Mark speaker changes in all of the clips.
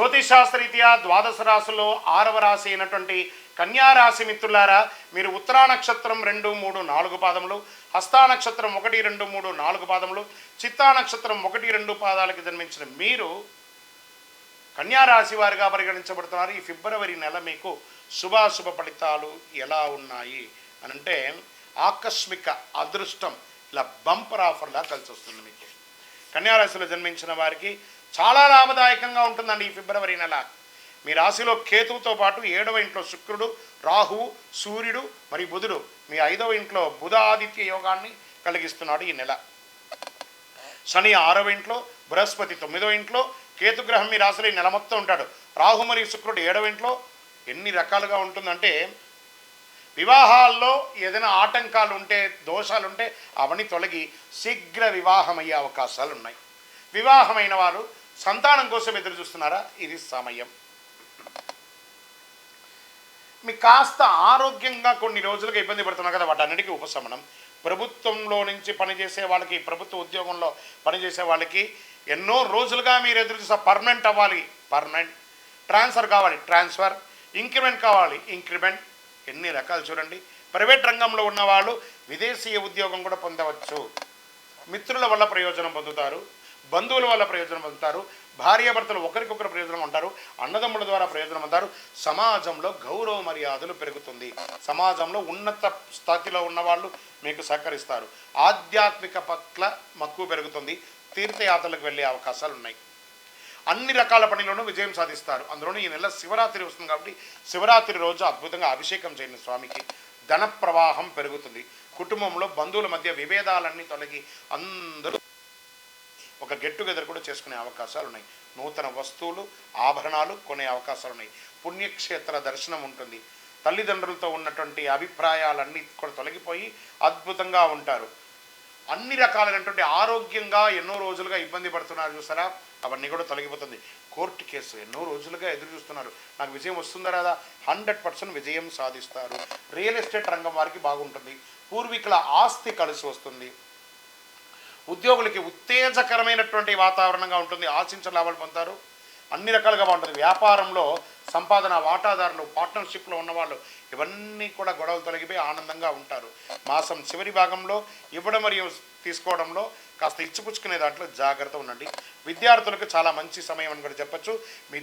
Speaker 1: జ్యోతిషాస్త్రరీత్యా ద్వాదశ రాశుల్లో 6వ రాశి అయినటువంటి కన్యా రాశి మిత్రులారా, మీరు ఉత్తరా నక్షత్రం 2, 3, 4 పాదములు, హస్తా నక్షత్రం 1, 2, 3, 4 పాదములు, చిత్తా నక్షత్రం 1, 2 పాదాలకు జన్మించిన మీరు కన్యా రాశి వారిగా పరిగణించబడుతున్నారు. ఈ ఫిబ్రవరి నెల మీకు శుభాశుభ ఫలితాలు ఎలా ఉన్నాయి అనంటే, ఆకస్మిక అదృష్టం ఇలా బంపర్ ఆఫర్లా కలిసి వస్తుంది. మీకు కన్యారాశిలో జన్మించిన వారికి చాలా లాభదాయకంగా ఉంటుందండి ఈ ఫిబ్రవరి నెల. మీ రాశిలో కేతువుతో పాటు 7వ ఇంట్లో శుక్రుడు, రాహువు, సూర్యుడు మరియు బుధుడు మీ 5వ ఇంట్లో బుధ ఆదిత్య యోగాన్ని కలిగిస్తున్నాడు ఈ నెల. శని 6వ ఇంట్లో, బృహస్పతి 9వ ఇంట్లో, కేతుగ్రహం మీ రాశిలో ఈ నెల మొత్తం ఉంటాడు. రాహు మరియు శుక్రుడు 7వ ఇంట్లో. ఎన్ని రకాలుగా ఉంటుందంటే, వివాహాల్లో ఏదైనా ఆటంకాలు ఉంటే, దోషాలు ఉంటే అవన్నీ తొలగి శీఘ్ర వివాహం అయ్యే అవకాశాలు ఉన్నాయి. వివాహమైన వారు సంతానం కోసం ఎదురు చూస్తున్నారా? ఇది సమయం. మీకు కాస్త ఆరోగ్యంగా కొన్ని రోజులుగా ఇబ్బంది పడుతున్నారు కదా, వాటన్నిటికీ ఉపశమనం. ప్రభుత్వంలో నుంచి పనిచేసే వాళ్ళకి, ప్రభుత్వ ఉద్యోగంలో పనిచేసే వాళ్ళకి ఎన్నో రోజులుగా మీరు ఎదురు చూసే పర్మనెంట్ అవ్వాలి, పర్మనెంట్. ట్రాన్స్ఫర్ కావాలి, ట్రాన్స్ఫర్. ఇంక్రిమెంట్ కావాలి, ఇంక్రిమెంట్. ఎన్ని రకాలు చూడండి. ప్రైవేట్ రంగంలో ఉన్నవాళ్ళు విదేశీయ ఉద్యోగం కూడా పొందవచ్చు. మిత్రుల వల్ల ప్రయోజనం పొందుతారు, బంధువుల వల్ల ప్రయోజనం పొందుతారు, భార్యాభర్తలు ఒకరికొకరు ప్రయోజనం ఉంటారు, అన్నదమ్ముల ద్వారా ప్రయోజనం పొందుతారు. సమాజంలో గౌరవ మర్యాదలు పెరుగుతుంది. సమాజంలో ఉన్నత స్థాయిలో ఉన్నవాళ్ళు మీకు సహకరిస్తారు. ఆధ్యాత్మిక పట్ల మక్కువ పెరుగుతుంది. తీర్థయాత్రలకు వెళ్ళే అవకాశాలు ఉన్నాయి. అన్ని రకాల పనిలోనూ విజయం సాధిస్తారు. అందులోనూ ఈ నెల శివరాత్రి వస్తుంది కాబట్టి శివరాత్రి రోజు అద్భుతంగా అభిషేకం చేయండి స్వామికి. ధన ప్రవాహం పెరుగుతుంది. కుటుంబంలో బంధువుల మధ్య విభేదాలన్నీ తొలగి అందరూ ఒక గెట్ టుగెదర్ కూడా చేసుకునే అవకాశాలు ఉన్నాయి. నూతన వస్తువులు, ఆభరణాలు కొనే అవకాశాలు ఉన్నాయి. పుణ్యక్షేత్ర దర్శనం ఉంటుంది. తల్లిదండ్రులతో ఉన్నటువంటి అభిప్రాయాలన్నీ కూడా తొలగిపోయి అద్భుతంగా ఉంటారు. అన్ని రకాలైనటువంటి ఆరోగ్యంగా ఎన్నో రోజులుగా ఇబ్బంది పడుతున్నారు చూసారా, అవన్నీ కూడా తొలగిపోతుంది. కోర్టు కేసు ఎన్నో రోజులుగా ఎదురు చూస్తున్నారు, నాకు విజయం వస్తుందా రాదా? 100% విజయం సాధిస్తారు. రియల్ ఎస్టేట్ రంగం వారికి బాగుంటుంది. పూర్వీకుల ఆస్తి కలిసి వస్తుంది. ఉద్యోగులకి ఉత్తేజకరమైనటువంటి వాతావరణంగా ఉంటుంది. ఆశించిన లాభాలు పొందుతారు. అన్ని రకాలుగా బాగుంటుంది. వ్యాపారంలో సంపాదన, వాటాదారులు, పార్ట్నర్షిప్లో ఉన్నవాళ్ళు ఇవన్నీ కూడా గొడవలు తొలగిపోయి ఆనందంగా ఉంటారు. మాసం చివరి భాగంలో ఇవ్వడం మరియు తీసుకోవడంలో కాస్త ఇచ్చిపుచ్చుకునే దాంట్లో జాగ్రత్త ఉండండి. విద్యార్థులకు చాలా మంచి సమయం అని కూడా చెప్పచ్చు. మీ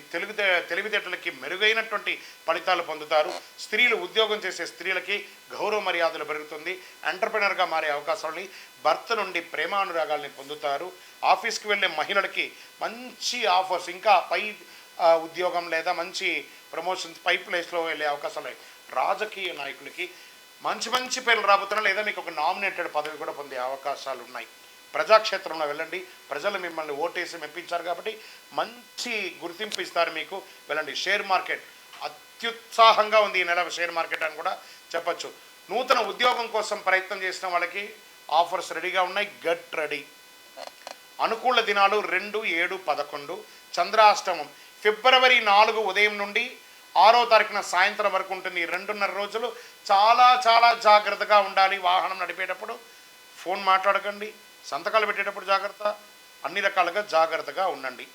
Speaker 1: తెలివితేటలకి మెరుగైనటువంటి ఫలితాలు పొందుతారు. స్త్రీలు, ఉద్యోగం చేసే స్త్రీలకి గౌరవ మర్యాదలు పెరుగుతుంది. ఎంటర్ప్రెనర్గా మారే అవకాశాలని, భర్త నుండి ప్రేమానురాగాల్ని పొందుతారు. ఆఫీస్కి వెళ్ళే మహిళలకి మంచి ఆఫర్స్, ఇంకా పై ఉద్యోగం లేదా మంచి ప్రమోషన్స్, పై ప్లేస్లో వెళ్ళే అవకాశాలు. రాజకీయ నాయకులకి మంచి మంచి పేర్లు రాబోతున్నా, లేదా మీకు ఒక నామినేటెడ్ పదవి కూడా పొందే అవకాశాలు ఉన్నాయి. ప్రజాక్షేత్రంలో వెళ్ళండి. ప్రజలు మిమ్మల్ని ఓటేసి మెప్పించారు కాబట్టి మంచి గుర్తింపు ఇస్తారు మీకు. వెళ్ళండి. షేర్ మార్కెట్ అత్యుత్సాహంగా ఉంది ఈ నెల షేర్ మార్కెట్ అని కూడా చెప్పచ్చు. నూతన ఉద్యోగం కోసం ప్రయత్నం చేసిన వాళ్ళకి ఆఫర్స్ రెడీగా ఉన్నాయి. Get ready. అనుకూల దినాలు 2, 7, 11. చంద్రాష్టమం ఫిబ్రవరి 4 ఉదయం నుండి 6వ తారీఖున సాయంత్రం వరకు ఉంటుంది. 2.5 రోజులు చాలా చాలా జాగ్రత్తగా ఉండాలి. వాహనం నడిపేటప్పుడు ఫోన్ మాట్లాడకండి. సంతకాలు పెట్టేటప్పుడు జాగ్రత్త. అన్ని రకాలుగా జాగ్రత్తగా ఉండండి.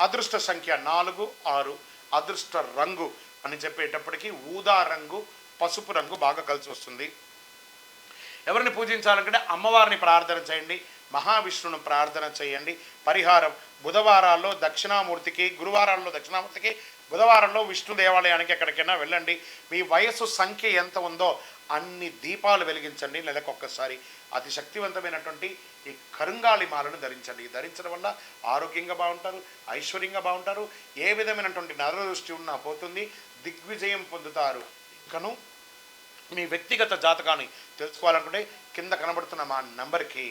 Speaker 1: అదృష్ట సంఖ్య 4, 6. అదృష్ట రంగు అని చెప్పేటప్పటికీ ఊదా రంగు, పసుపు రంగు బాగా కలిసి వస్తుంది. ఎవరిని పూజించాలంటే అమ్మవారిని ప్రార్థన చేయండి, మహావిష్ణువును ప్రార్థన చేయండి. పరిహారం: బుధవారాల్లో దక్షిణామూర్తికి, గురువారాల్లో దక్షిణామూర్తికి, బుధవారంలో విష్ణు దేవాలయానికి ఎక్కడికైనా వెళ్ళండి. మీ వయస్సు సంఖ్య ఎంత ఉందో అన్ని దీపాలు వెలిగించండి నెలకొక్కసారి. అతి శక్తివంతమైనటువంటి ఈ కరుంగాళి మాలను ధరించండి. ధరించడం వల్ల ఆరోగ్యంగా బాగుంటారు, ఐశ్వర్యంగా బాగుంటారు. ఏ విధమైనటువంటి నరదృష్టి ఉన్నా పోతుంది. దిగ్విజయం పొందుతారు. ఇంకను మీ వ్యక్తిగత జాతకాన్ని తెలుసుకోవాలనుకుంటే కింద కనబడుతున్న మా నంబర్కి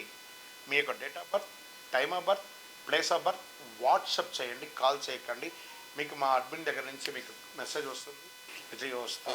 Speaker 1: మీ యొక్క date of birth, time of birth, place of birth WhatsApp చేయండి. కాల్ చేయకండి. మీకు మా అడ్మిన్ దగ్గర నుంచి మీకు మెసేజ్ వస్తుంది. విజయోస్తు.